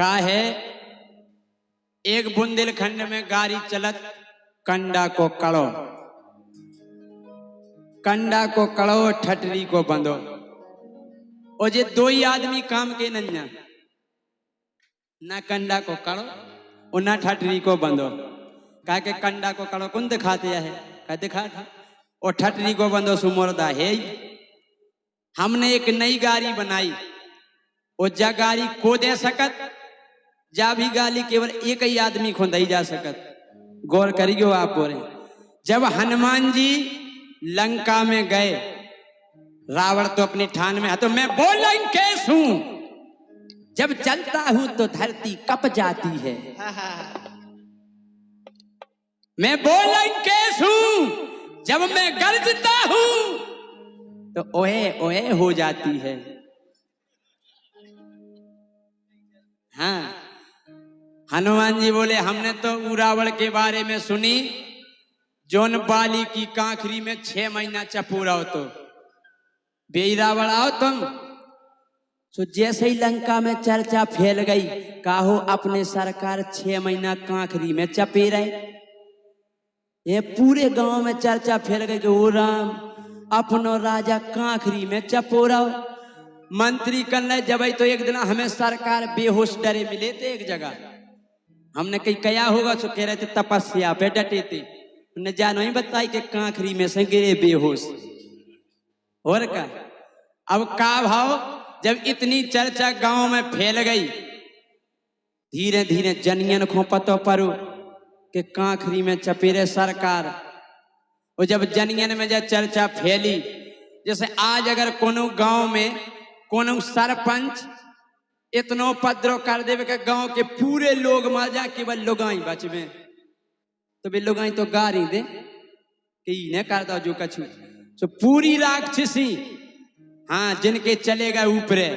का है एक बुंदेलखंड में गाड़ी चलत कंडा को कड़ो, कंडा को कड़ो ठटरी को बंधो। और जे दो ही आदमी काम के नन्या, ना कंडा को कड़ो और ना ठटरी को बंधो। कहा के कंडा को कड़ो कौन दिखाते है, कहा दिखा था, और ठटरी को बंधो सुमरदा है। हमने एक नई गाड़ी बनाई और जा गाड़ी को दे सकत, जा भी गाली केवल एक ही आदमी को दई जा सकत। गौर करियो आप। बोले जब हनुमान जी लंका में गए, रावण तो अपनी ठान में है, तो मैं बोलंकेश हूं, जब चलता हूं तो धरती कप जाती है। मैं बोलंकेश हूं, जब मैं गरजता हूं तो ओए ओए हो जाती है। हाँ, हनुमान जी बोले हमने तो रावण के बारे में सुनी, जोन बाली की कांखरी में 6 महीना चपूरा हो तो बे रावण आओ तुम। तो जैसे ही लंका में चर्चा फैल गई, काहो अपने सरकार 6 महीना कांखरी में चपे रहे। ये पूरे गांव में चर्चा फैल गई कि ओ राम अपनो राजा कांखरी में चपोरा। मंत्री कल जब तो एक दिन हमें सरकार बेहोश डरे मिले थे एक जगह। हमने कहीं कया होगा, तो कह रहे थे तपस्या पे डटे थे। उन्हें जानो ही बताई कि कांखरी में से गिरे बेहोश। और का अब का भाव, जब इतनी चर्चा गांव में फैल गई, धीरे धीरे जनियन को पतो पड़ो कि कांखरी में चपेरे सरकार। और जब जनियन में जब चर्चा फैली, जैसे आज अगर कोनो गांव में कोनो सरपंच इतनो उपद्रव कर देवे कि गांव के पूरे लोग मर जा, केवल लोगाई बचवे, तो वे लोगाई तो गारी दे कि इन्हें कर दो जो कछु। तो पूरी राक्षसी, हाँ, जिनके चलेगा ऊपरे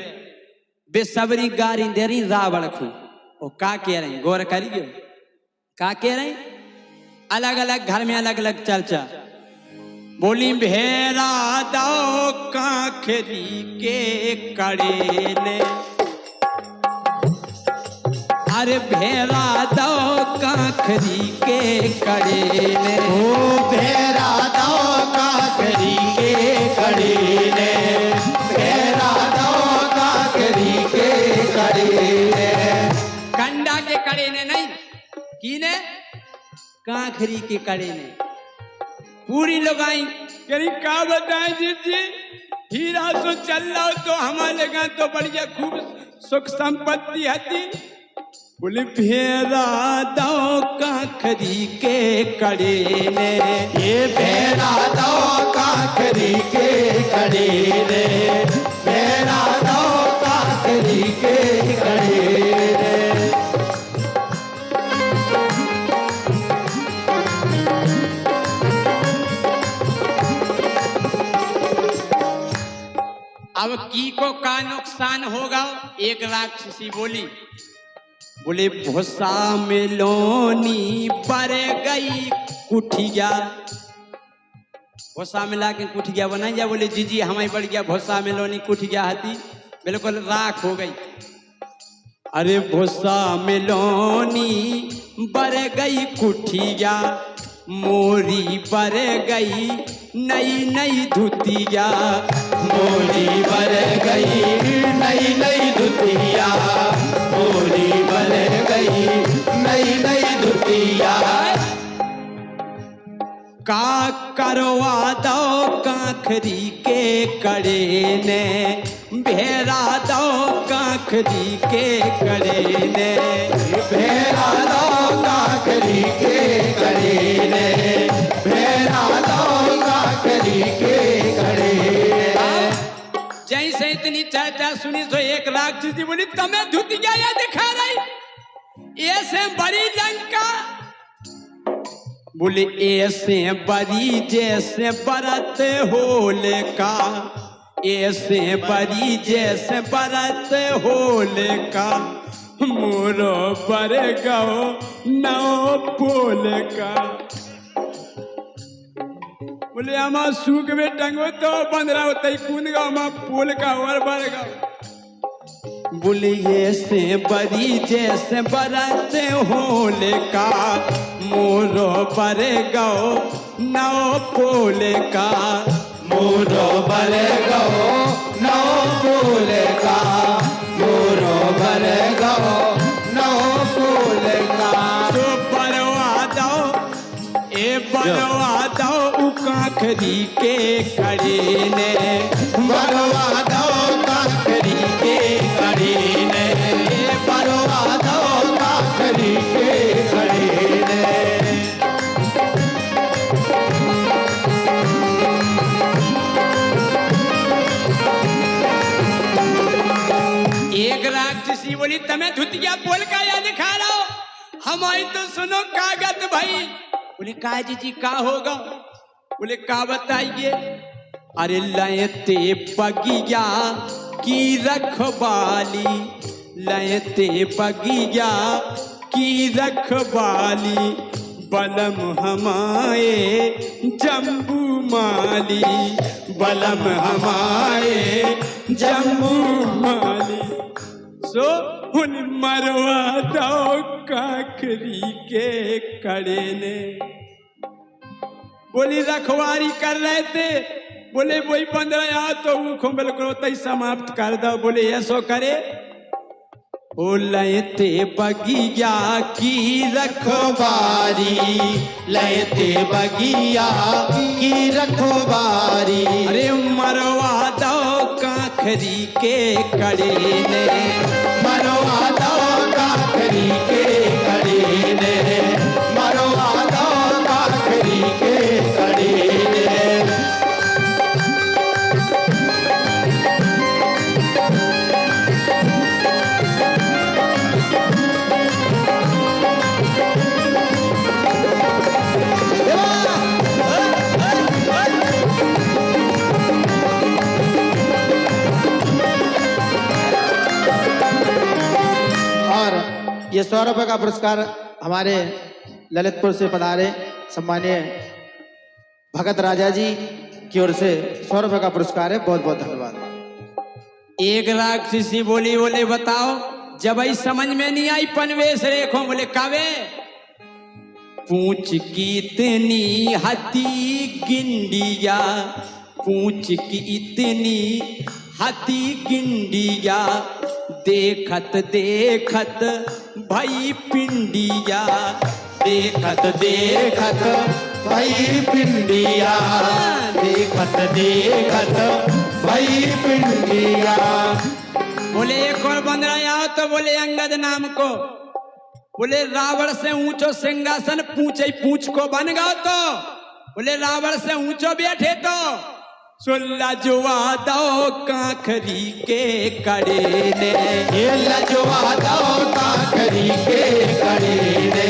बेसबरी गारी दे रही रावण को। वो का कह रही, गौर करिए का कह रहे। अलग अलग घर में अलग अलग चर्चा। बोली भेरा दो कांखरी के कड़े ने, अरे भेरा दो कांखरी के कड़े ने, ओ भेरा दो कांखरी के कड़े ने, भेरा दो कांखरी के कड़े ने। कंडा के कड़े ने नहीं, कीने कांखरी के कड़े ने। पूरी लोगाई करी का बताए जी, हीरा सो चल रहा तो हमारे लगा तो बढ़िया खूब सुख संपत्ति हती। बोले भेरा दो कांखरी के कड़े ने, ये भेरा दो कांखरी के कड़े ने, भेरा दो कांखरी के कड़े ने। अब की को का नुकसान होगा। एक राक्षसी बोली, बोले भूसा में लोनी पर गई कुठिया। भूसा मिला के कुठिया बनाई जा। बोले जी हमारी बढ़ गया भूसा में लोनी कुठिया हती, बिल्कुल राख हो गई। अरे भूसा में लोनी बर गई कुठिया, मोरी पर गई नई नई धुतिया, मोरी बर गई नई नई धुतिया, मोरी बर गई नई नई धुतिया। का करवा दो कांखरी के कड़े ने, भेरा दो कांखरी के कड़े ने, भेरा दो कांखरी के कड़े ने, भेरा दो कांखरी के कड़े ने। जैसे इतनी चर्चा सुनी तो एक राक्षसी बोली तुम्हें धुतिया या दिखा रही, ऐसे बड़ी लंका। बोले ऐसे बड़ी जैसे बरत होले का, ऐसे बड़ी जैसे बरत होले का, मोरो पर गो नौ पोल का। बोले हमारा सूख में टंगो तो 15 होता ही कूद गाओ, पोल का और बढ़ गाओ। बुलिए से बरी जैसे बरत होले का मोरो पर गो नौ पोले का मोरो बर गो नौ फूल का मोरो बर गो नौ फूल का तो बरवा दो ए बरवा दो काखरी के खड़े ने बरवा दो काखरी के खड़े ने बरवा दो काखरी के खड़े ने एक राक्षसी बोली तमें धुतिया बोल का याद खा रहा हो हमारी तो सुनो कागत भाई बोले का जी का होगा बोले का बताइए अरे लयते बगिया की रखवाली लयते बगिया की रखवाली बलम हमारे जम्बू माली बलम हमारे जम्बू माली सो उन मरवा दो काखरी के कड़े ने बोली रखवारी कर रहे थे बोले वही 15 आ तो वो बिल्कुल तई समाप्त कर दो बोले ऐसो करे ओ लयते बगिया की रखवारी लयते बगिया की रखवारी अरे मरवा दो काखरी के कड़े ने मरवा दो काखरी के कड़े ने मरवा दो काखरी के कड़े ने ये 100 रुपये का पुरस्कार हमारे ललितपुर से पधारे सम्मानीय भगत राजा जी की ओर से 100 रुपये का पुरस्कार है। बहुत बहुत धन्यवाद। एक राक्षसी बोली बोले बताओ जब आई समझ में नहीं आई पनवेश रेखो बोले कावे पूछ की इतनी हती गिंडिया पूछ की इतनी हती गिंडिया देखत देखत भाई पिंडिया देखत देखत भाई पिंडिया देखत देखत भाई पिंडिया बोले एक और बन रहा आओ तो बोले अंगद नाम को बोले रावण से ऊंचो सिंहासन पूछे पूछ को बन गओ तो बोले रावण से ऊंचो बैठे तो लजवा दो काखरी के कड़े ने लजवा दो काखरी के कड़े ने